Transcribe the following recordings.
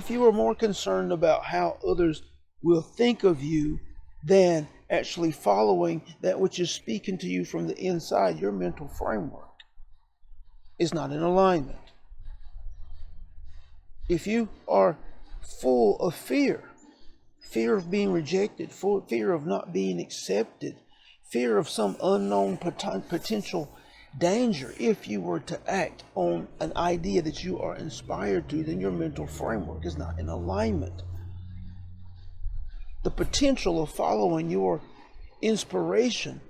if you are more concerned about how others will think of you than actually following that which is speaking to you from the inside, your mental framework is not in alignment. If you are full of fear of being rejected, fear of not being accepted, fear of some unknown potential danger, if you were to act on an idea that you are inspired to, then your mental framework is not in alignment. The potential of following your inspiration,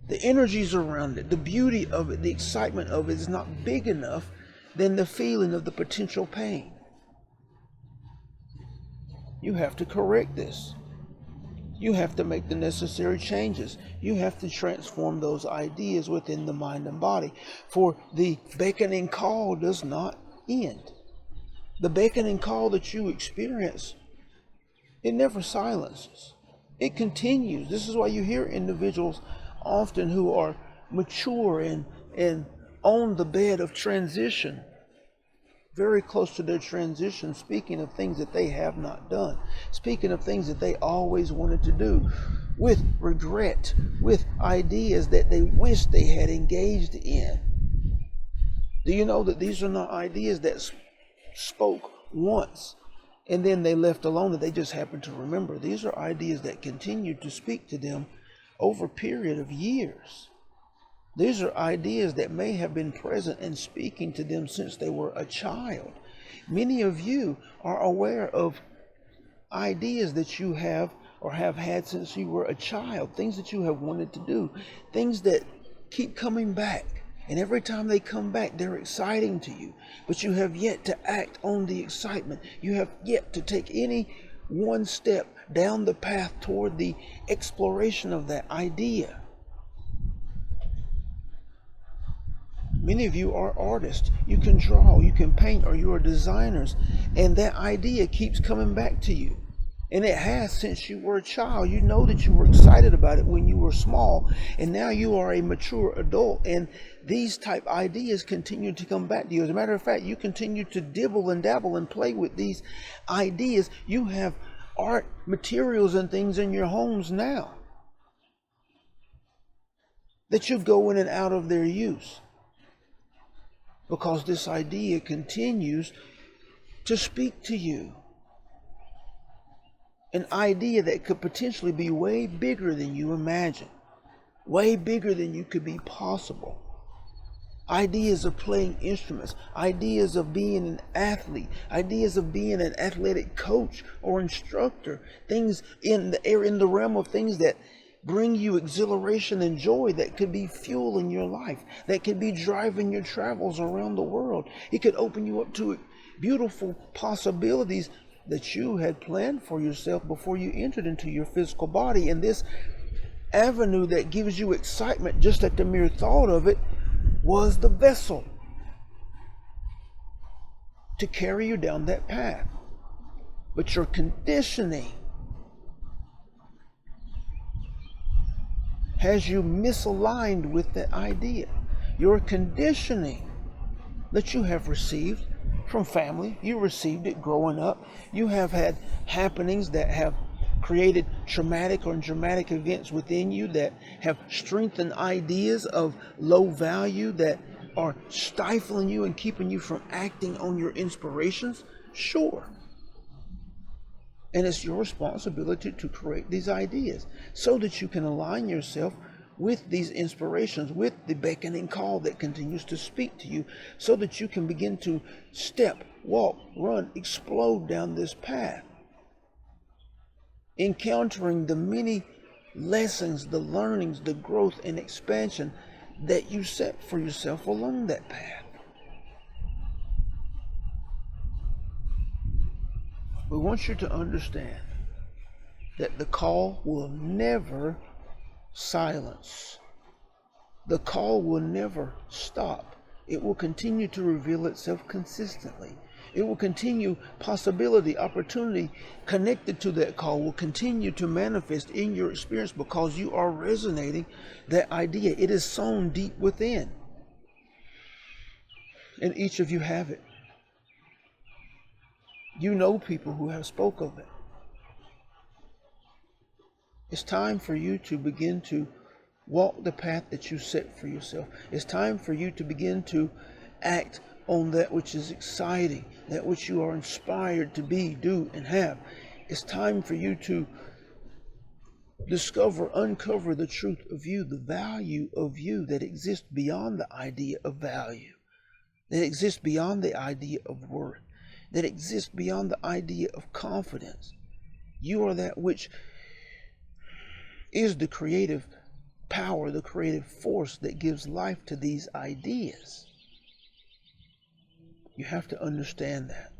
the energies around it, the beauty of it, the excitement of it is not big enough than the feeling of the potential pain. You have to correct this. You have to make the necessary changes. You have to transform those ideas within the mind and body. For the beckoning call does not end. The beckoning call that you experience, it never silences. It continues. This is why you hear individuals often who are mature and on the bed of transition, very close to their transition, speaking of things that they have not done, speaking of things that they always wanted to do, with regret, with ideas that they wish they had engaged in. Do you know that these are not ideas that spoke once and then they left alone, that they just happened to remember? These are ideas that continue to speak to them over a period of years. These are ideas that may have been present and speaking to them since they were a child. Many of you are aware of ideas that you have or have had since you were a child, things that you have wanted to do, things that keep coming back. And every time they come back, they're exciting to you. But you have yet to act on the excitement. You have yet to take any one step down the path toward the exploration of that idea. Many of you are artists. You can draw, you can paint, or you are designers. And that idea keeps coming back to you. And it has since you were a child. You know that you were excited about it when you were small. And now you are a mature adult. And these type ideas continue to come back to you. As a matter of fact, you continue to dibble and dabble and play with these ideas. You have art materials and things in your homes now that you go in and out of their use, because this idea continues to speak to you. An idea that could potentially be way bigger than you imagine, way bigger than you could be possible. Ideas of playing instruments, ideas of being an athlete, ideas of being an athletic coach or instructor, things in the realm of things that bring you exhilaration and joy, that could be fueling your life, that could be driving your travels around the world. It could open you up to beautiful possibilities that you had planned for yourself before you entered into your physical body. And this avenue that gives you excitement just at the mere thought of it was the vessel to carry you down that path. But your conditioning has you misaligned with that idea. Your conditioning that you have received from family, you received it growing up. You have had happenings that have created traumatic or dramatic events within you that have strengthened ideas of low value that are stifling you and keeping you from acting on your inspirations. Sure. And it's your responsibility to create these ideas so that you can align yourself with these inspirations, with the beckoning call that continues to speak to you, so that you can begin to step, walk, run, explode down this path, encountering the many lessons, the learnings, the growth and expansion that you set for yourself along that path. We want you to understand that the call will never silence. The call will never stop. It will continue to reveal itself consistently. It will continue. Possibility, opportunity connected to that call will continue to manifest in your experience because you are resonating that idea. It is sown deep within. And each of you have it. You know people who have spoke of it. It's time for you to begin to walk the path that you set for yourself. It's time for you to begin to act on that which is exciting, that which you are inspired to be, do, and have. It's time for you to uncover the truth of you, the value of you that exists beyond the idea of value, that exists beyond the idea of worth, that exists beyond the idea of confidence. You are that which is the creative power, the creative force that gives life to these ideas. You have to understand that.